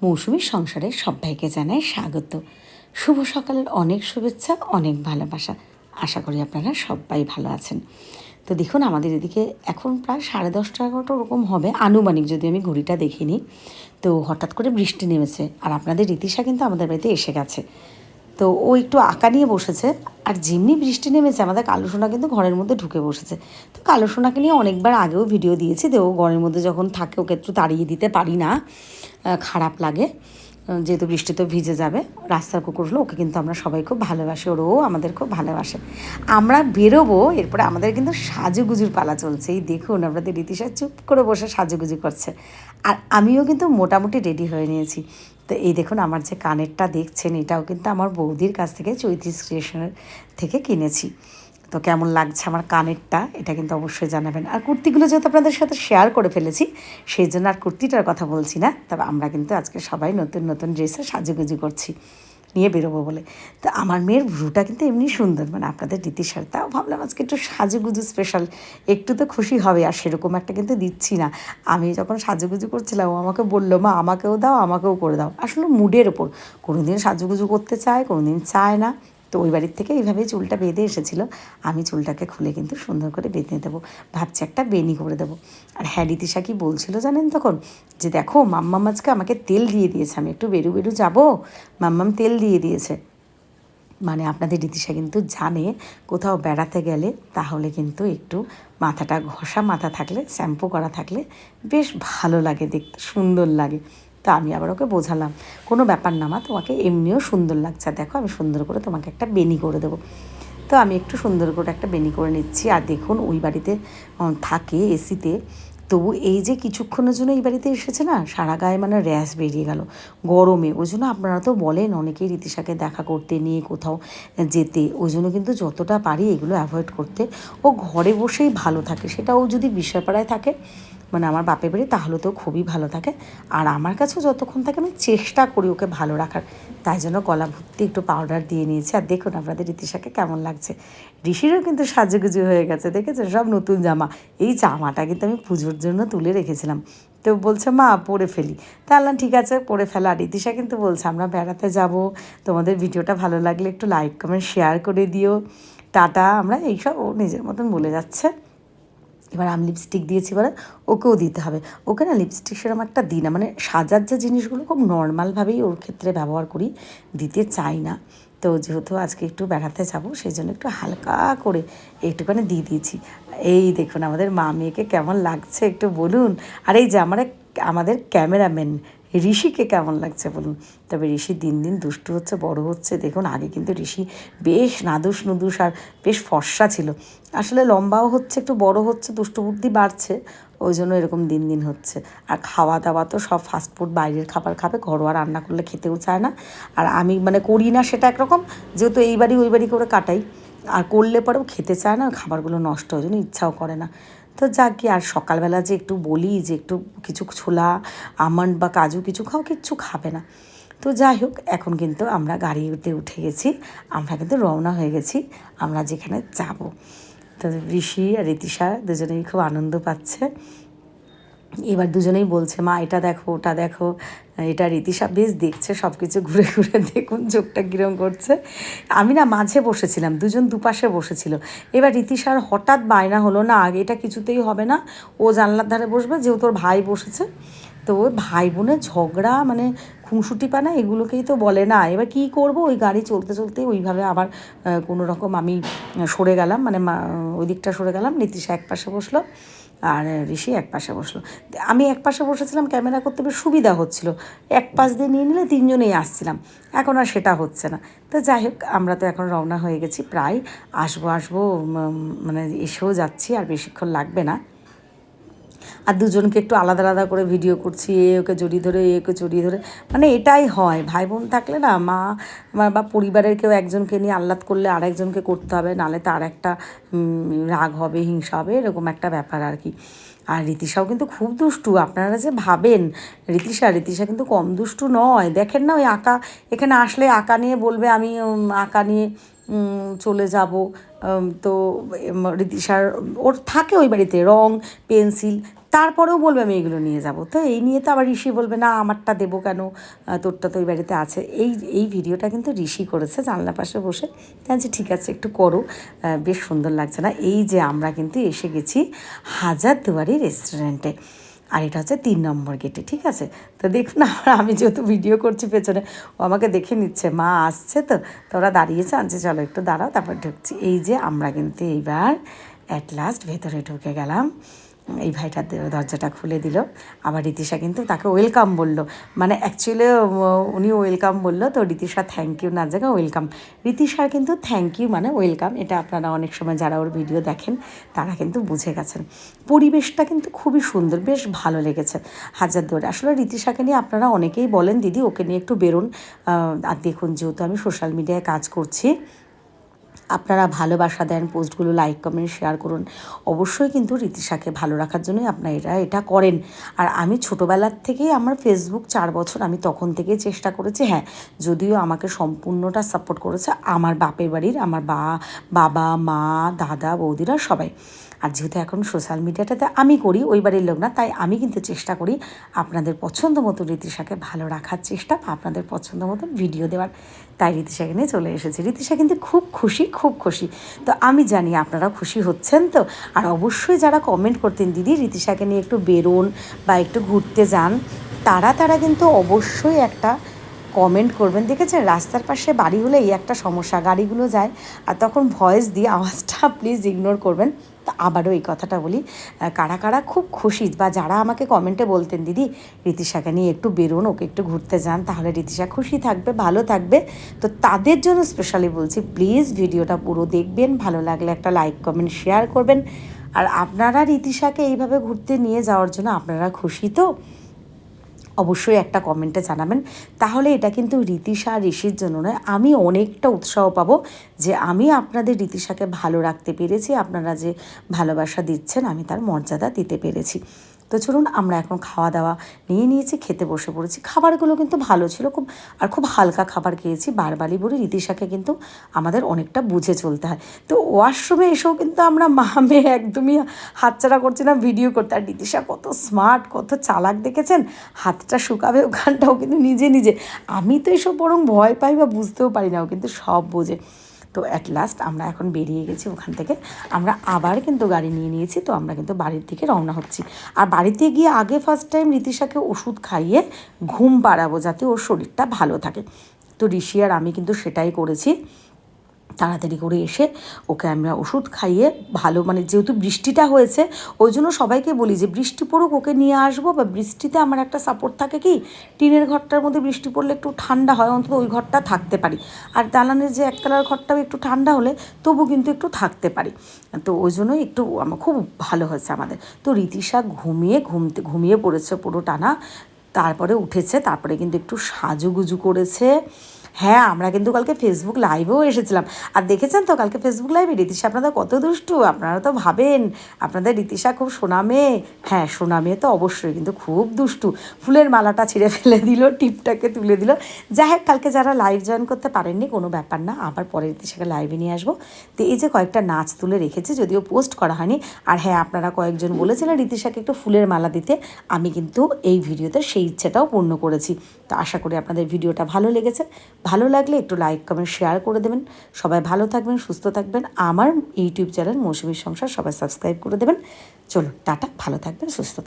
মৌসুমীর সংসারে সবাইকে জানাই স্বাগত। শুভ সকালের অনেক শুভেচ্ছা, অনেক ভালোবাসা। আশা করি আপনারা সবাই ভালো আছেন। তো দেখুন, আমাদের এদিকে এখন প্রায় 10:30-11টা ওরকম হবে আনুমানিক, যদি আমি ঘড়িটা দেখিনি। তো হঠাৎ করে বৃষ্টি নেমেছে, আর আপনাদের রীতিশা কিন্তু আমাদের বাড়িতে এসে গেছে। তো ও একটু আঁকা নিয়ে বসেছে, আর যেমনি বৃষ্টি নেমেছে আমাদের কালু সোনা কিন্তু ঘরের মধ্যে ঢুকে বসেছে। তো কালু সোনাকে নিয়ে অনেকবার আগেও ভিডিও দিয়েছি, তো ও ঘরের মধ্যে যখন থাকে ওকে একটু তাড়িয়ে দিতে পারি না, খারাপ লাগে। যেহেতু বৃষ্টিতে ভিজে যাবে, রাস্তার কুকুর হলো, ওকে কিন্তু আমরা সবাই খুব ভালোবাসি, ওরও আমাদের খুব ভালোবাসে। আমরা বেরোবো, এরপরে আমাদের কিন্তু সাজুগুজুর পালা চলছে। এই দেখুন, আপনাদের রীতিশা চুপ করে বসে সাজুগুজু করছে, আর আমিও কিন্তু মোটামুটি রেডি হয়ে নিয়েছি। তো এই দেখুন, আমার যে কানেরটা দেখছেন, এটাও কিন্তু আমার বৌদির কাছ থেকে, চৈত্রিশ ক্রিয়েশনের থেকে কিনেছি। তো কেমন লাগছে আমার কানেরটা, এটা কিন্তু অবশ্যই জানাবেন। আর কুর্তিগুলো যেহেতু আপনাদের সাথে শেয়ার করে ফেলেছি, সেই জন্য আর কুর্তিটার কথা বলছি না। তবে আমরা কিন্তু আজকে সবাই নতুন নতুন ড্রেসে সাজুগুজু করছি, নিয়ে বেরোবো বলে। তো আমার মেয়ের ভ্রুটা কিন্তু এমনি সুন্দর, মানে আপনাদের রীতিশার, তাও ভাবলাম আজকে একটু সাজুগুজু স্পেশাল, একটু তো খুশি হবে। আর সেরকম একটা কিন্তু দিচ্ছি না। আমি যখন সাজুগুজু করছিলাম, ও আমাকে বললো, মা আমাকেও দাও, আমাকেও করে দাও। আসলে মুডের ওপর, কোনো দিন সাজুগুজু করতে চায়, কোনো দিন চায় না। তো ওই বাড়ির থেকে এইভাবেই চুলটা বেঁধে এসেছিলো। আমি চুলটাকে খুলে কিন্তু সুন্দর করে বেঁধে দেবো, ভাবছি একটা বেনি করে দেবো। আর হ্যাঁ, রীতিশা কি বলছিল জানেন তখন, যে দেখো মাম্মাম আজকে আমাকে তেল দিয়ে দিয়েছে, আমি একটু বেরু বেরু যাবো, মাম্মাম তেল দিয়ে দিয়েছে। মানে আপনাদের রীতিশা কিন্তু জানে, কোথাও বেড়াতে গেলে তাহলে কিন্তু একটু মাথাটা ঘষা মাথা থাকলে, শ্যাম্পু করা থাকলে বেশ ভালো লাগে, দেখতে সুন্দর লাগে। তো আমি আবার ওকে বোঝালাম, কোনো ব্যাপার না মা, তোমাকে এমনিও সুন্দর লাগছে, দেখো আমি সুন্দর করে তোমাকে একটা বেনি করে দেবো। তো আমি একটু সুন্দর করে একটা বেনি করে নিচ্ছি। আর দেখুন, ওই বাড়িতে থাকে এসিতে, তবু এই যে কিছুক্ষণের জন্য এই বাড়িতে এসেছে না, সারা গায়ে মানে র্যাশ বেরিয়ে গেল গরমে। ওই জন্য আপনারা তো বলেন অনেকেই রীতিশাকে দেখা করতে নিয়ে কোথাও যেতে, ওই জন্য কিন্তু যতটা পারি এগুলো অ্যাভয়েড করতে। ও ঘরে বসেই ভালো থাকে, সেটাও যদি বিষয়পাড়ায় থাকে, মানে আমার বাপের বাড়ি, তাহলে তো খুবই ভালো থাকে। আর আমার কাছেও যতক্ষণ থাকে আমি চেষ্টা করি ওকে ভালো রাখার, তাই জন্য গলা ভর্তি একটু পাউডার দিয়ে নিয়েছি। আর দেখুন আপনাদের রীতিশাকে কেমন লাগছে। ঋষিরও কিন্তু সাজুগুজু হয়ে গেছে, দেখেছেন, সব নতুন জামা। এই জামাটা কিন্তু আমি পুজোর জন্য তুলে রেখেছিলাম, তো বলছে মা পরে ফেলি। তা আল্লাহ ঠিক আছে, পরে ফেলা। আর রীতিশা কিন্তু বলছে আমরা বেড়াতে যাব, তোমাদের ভিডিওটা ভালো লাগলে একটু লাইক কমেন্ট শেয়ার করে দিও, টাটা, আমরা এইসব ও নিজের মতন বলে যাচ্ছে। এবার আমি লিপস্টিক দিয়েছি বলে ওকেও দিতে হবে। ওকে না লিপস্টিক সেরকম একটা দিই না, মানে সাজার যে জিনিসগুলো খুব নর্মালভাবেই ওর ক্ষেত্রে ব্যবহার করি, দিতে চাই না। তো যেহেতু আজকে একটু বেড়াতে যাবো, সেই জন্য একটু হালকা করে একটুখানি দিয়ে দিয়েছি। এই দেখুন আমাদের মা মেয়েকে কেমন লাগছে একটু বলুন। আর এই যে আমাদের ক্যামেরাম্যান ঋষিকে কেমন লাগছে বলুন। তবে ঋষি দিন দিন দুষ্টু হচ্ছে, বড় হচ্ছে। দেখুন, আগে কিন্তু ঋষি বেশ নাদুস নুদুস আর বেশ ফর্সা ছিল। আসলে লম্বাও হচ্ছে, একটু বড় হচ্ছে, দুষ্টু বুদ্ধি বাড়ছে, ওই জন্য এরকম দিন দিন হচ্ছে। আর খাওয়া দাওয়া তো সব ফাস্টফুড, বাইরের খাবার খাবে, ঘরোয়া রান্না করলে খেতেও চায় না। আর আমি মানে করি না সেটা একরকম, যেহেতু এই বাড়ি ওই বাড়ি করে কাটাই, আর করলে পরেও খেতে চায় না, খাবারগুলো নষ্ট হয়, জন্য ইচ্ছাও করে না। তো যাক কি, আর সকালবেলা যে একটু বলি যে একটু কিছু ছোলা, আমন্ড বা কাজু কিছু খাও, কিচ্ছু খাবে না। তো যাই হোক, এখন কিন্তু আমরা গাড়িতে উঠে গেছি, আমরা কিন্তু রওনা হয়ে গেছি আমরা যেখানে যাব। তো ঋষি আর রীতিশা দুজনেই খুব আনন্দ পাচ্ছে। এবার দুজনেই বলছে মা এটা দেখো, ওটা দেখো। এটা রীতিশা বেশ দেখছে সব কিছু, ঘুরে ঘুরে দেখুন চোখটা কীরকম করছে। আমি না মাঝে বসেছিলাম, দুজন দুপাশে বসেছিল। এবার রীতিশার হঠাৎ বায়না হলো, না আগে এটা কিছুতেই হবে না, ও জানলার ধারে বসবে, যেহেতু ওর ভাই বসেছে। তো ওই ভাই বোনের ঝগড়া, মানে খুনসুটি পানা, এগুলোকেই তো বলে না। এবার কী করবো, ওই গাড়ি চলতে চলতে ওইভাবে আবার কোনো রকম আমি সরে গেলাম, মানে ওই দিকটা সরে গেলাম, রীতিশা এক পাশে বসলো আর ঋষি এক পাশে বসলো। আমি এক পাশে বসেছিলাম, ক্যামেরা করতে বেশ সুবিধা হচ্ছিলো, এক পাশ দিয়ে নিয়ে নিলে তিনজনেই আসছিলাম। এখন আর সেটা হচ্ছে না। তো যাই হোক, আমরা তো এখন রওনা হয়ে গেছি, প্রায় আসবো মানে এসেও যাচ্ছি, আর বেশিক্ষণ লাগবে না। আর দুজনকে একটু আলাদা আলাদা করে ভিডিও করছি, এ ওকে জড়িয়ে ধরে, এ ওকে জড়িয়ে ধরে, মানে এটাই হয় ভাই বোন থাকলে না, মা বা পরিবারের কেউ একজনকে নিয়ে আহ্লাদ করলে আরেকজনকে করতে হবে, নাহলে তার একটা রাগ হবে, হিংসা হবে, এরকম একটা ব্যাপার আর কি। আর রীতিশাও কিন্তু খুব দুষ্টু, আপনারা যে ভাবেন রীতিশা কিন্তু কম দুষ্টু নয়। দেখেন না, ওই আঁকা, এখানে আসলে আঁকা নিয়ে বলবে, আমি আঁকা নিয়ে চলে যাব। তো রীতিশার ওর থাকে ওই বাড়িতে রং পেন্সিল, তারপরেও বলবে আমি এগুলো নিয়ে যাব। তো এই নিয়ে তো আবার ঋষি বলবে না আমারটা দেবো কেন, তোরটা তো ওই বাড়িতে আছে। এই ভিডিওটা কিন্তু ঋষি করেছে জানলা পাশে বসে। জানছি ঠিক আছে একটু করো, বেশ সুন্দর লাগছে না? এই যে আমরা কিন্তু এসে গেছি হাজারদুয়ারি রেস্টুরেন্টে, আর এটা হচ্ছে 3 নম্বর গেটে, ঠিক আছে? তো দেখুন আমি যেহেতু ভিডিও করছি পেছনে, ও আমাকে দেখে নিচ্ছে, মা আসছে তো তোরা দাঁড়িয়েছে, আনছে চলো একটু দাঁড়াও, তারপর ঢুকছি। এই যে আমরা কিন্তু এইবার অ্যাট লাস্ট ভেতরে ঢুকে গেলাম। এই ভাইটার দরজাটা খুলে দিল। আবার রীতিশা কিন্তু তাকে ওয়েলকাম বলল, মানে অ্যাকচুয়ালি উনি ওয়েলকাম বললো, তো রীতিশা থ্যাংক ইউ না জায়গা ওয়েলকাম। রীতিশার কিন্তু থ্যাংক ইউ মানে ওয়েলকাম, এটা আপনারা অনেক সময় যারা ওর ভিডিও দেখেন তারা কিন্তু বুঝে গেছেন। পরিবেশটা কিন্তু খুবই সুন্দর, বেশ ভালো লেগেছে হাজারদুয়ারি। আসলে রীতিশাকে নিয়ে আপনারা অনেকেই বলেন দিদি ওকে নিয়ে একটু বেরোন, আর দেখুন যেহেতু আমি সোশ্যাল মিডিয়ায় কাজ করছি, আপনারা ভালোবাসা দেন, পোস্টগুলো লাইক কমেন্ট শেয়ার করুন। অবশ্যই কিন্তু রীতিশাকে ভালো রাখার জন্যই আপনারা এটা করেন। আর আমি ছোটোবেলার থেকেই আমার ফেসবুক 4 বছর, আমি তখন থেকেই চেষ্টা করেছি। হ্যাঁ, যদিও আমাকে সম্পূর্ণটা সাপোর্ট করেছে আমার বাপের বাড়ির, আমার বাবা মা দাদা বৌদিরা সবাই। আর যেহেতু এখন সোশ্যাল মিডিয়াটাতে আমি করি, ওই বাড়ির লোক না, তাই আমি কিন্তু চেষ্টা করি আপনাদের পছন্দ মতো রীতিশাকে ভালো রাখার চেষ্টা, আপনাদের পছন্দ মতো ভিডিও দেওয়ার। তাই রীতিশাকে নিয়ে চলে এসেছি। রীতিশা কিন্তু খুব খুশি, খুব খুশি। তো আমি জানি আপনারা খুশি হচ্ছেন তো। আর অবশ্যই যারা কমেন্ট করতেন দিদি রীতিশাকে নিয়ে একটু বেরোন বা একটু ঘুরতে যান, তারা কিন্তু অবশ্যই একটা কমেন্ট করবেন। দেখেছেন রাস্তার পাশে বাড়ি হলে এই একটা সমস্যা, গাড়িগুলো যায় আর তখন ভয়েস দিয়ে আওয়াজটা প্লিজ ইগনোর করবেন। তা আবারও এই কথাটা বলি, কারা কারা খুব খুশি বা যারা আমাকে কমেন্টে বলতেন দিদি রীতিশাকে নিয়ে একটু বেরোন, ওকে একটু ঘুরতে যান, তাহলে রীতিশা খুশি থাকবে, ভালো থাকবে। তো তাদের জন্য স্পেশালি বলছি প্লিজ ভিডিওটা পুরো দেখবেন, ভালো লাগলে একটা লাইক কমেন্ট শেয়ার করবেন। আর আপনারা রীতিশাকে এইভাবে ঘুরতে নিয়ে যাওয়ার জন্য আপনারা খুশি তো অবশ্যই একটা কমেন্টে জানাবেন। তাহলে এটা কিন্তু রীতিশা ঋষির জন্য নয়, আমি অনেকটা উৎসাহ পাবো যে আমি আপনাদের রীতিশাকে ভালো রাখতে পেরেছি, আপনারা যে ভালোবাসা দিচ্ছেন আমি তার মর্যাদা দিতে পেরেছি। তো চলুন আমরা এখন খাওয়া দাওয়া নিয়ে নিয়েছি, খেতে বসে পড়েছি। খাবারগুলো কিন্তু ভালো ছিল, খুব হালকা খাবার খেয়েছি। বারবারই বলি রীতিশাকে কিন্তু আমাদের অনেকটা বুঝে চলতে হয়। তো ওয়াশরুমে এসেও কিন্তু আমরা মা মেয়ে একদমই হাতছাড়া করছি না ভিডিও করতে। আর রীতিশা কত স্মার্ট, কত চালাক দেখেছেন, হাতটা শুকাবে ওখানটাও কিন্তু নিজে নিজে। আমি তো এসব বরং ভয় পাই বা বুঝতেও পারি না, ও কিন্তু সব বোঝে। তো অ্যাট লাস্ট আমরা এখন বেরিয়ে গেছি ওখান থেকে, আমরা আবার কিন্তু গাড়ি নিয়ে নিয়েছি। তো আমরা কিন্তু বাড়ির দিকে রওনা হচ্ছি। আর বাড়িতে গিয়ে আগে ফার্স্ট টাইম রীতিশাকে ওষুধ খাইয়ে ঘুম পাড়াবো যাতে ওর শরীরটা ভালো থাকে। তো ঋষি আর আমি কিন্তু সেটাই করেছি। তাড়াতাড়ি করে এসে ওকে আমরা ওষুধ খাইয়ে ভালো, মানে যেহেতু বৃষ্টিটা হয়েছে ওই জন্য সবাইকে বলি যে বৃষ্টি পড়ুক ওকে নিয়ে আসবো, বা বৃষ্টিতে আমার একটা সাপোর্ট থাকে কি টিনের ঘরটার মধ্যে বৃষ্টি পড়লে একটু ঠান্ডা হয়, অন্তত ওই ঘরটা থাকতে পারি। আর দালানের যে একতলার ঘরটাও একটু ঠান্ডা হলে তবু কিন্তু একটু থাকতে পারি। তো ওই জন্যই একটু আমার খুব ভালো হয়েছে আমাদের। তো রীতিশা ঘুমিয়ে পড়েছে পুরো টানা, তারপরে উঠেছে, তারপরে কিন্তু একটু সাজুগুজু করেছে। হ্যাঁ, আমরা কিন্তু কালকে ফেসবুক লাইভেও এসেছিলাম। আর দেখেছেন তো কালকে ফেসবুক লাইভে রীতিশা আপনাদের কত দুষ্টু, আপনারা তো ভাবেন আপনাদের রীতিশা খুব সোনা মেয়ে। হ্যাঁ, সোনা মেয়ে তো অবশ্যই, কিন্তু খুব দুষ্টু। ফুলের মালাটা ছিঁড়ে ফেলে দিল, টিপটাকে তুলে দিল। যাই হোক, কালকে যারা লাইভ জয়েন করতে পারেননি কোনো ব্যাপার না, আবার পরে রীতিশাকে লাইভে নিয়ে আসবো। তো এই যে কয়েকটা নাচ তুলে রেখেছি, যদিও পোস্ট করা হয়নি। আর হ্যাঁ, আপনারা কয়েকজন বলেছিলেন রীতিশাকে একটু ফুলের মালা দিতে, আমি কিন্তু এই ভিডিওতে সেই ইচ্ছেটাও পূর্ণ করেছি। তো আশা করি আপনাদের ভিডিওটা ভালো লেগেছে। ভালো লাগলে একটু লাইক কমেন্ট শেয়ার করে দেবেন। সবাই ভালো থাকবেন, সুস্থ থাকবেন। আমার ইউটিউব চ্যানেল মৌসুমীর সংসার সবাই সাবস্ক্রাইব করে দেবেন। চলো টাটা, ভালো থাকবেন, সুস্থ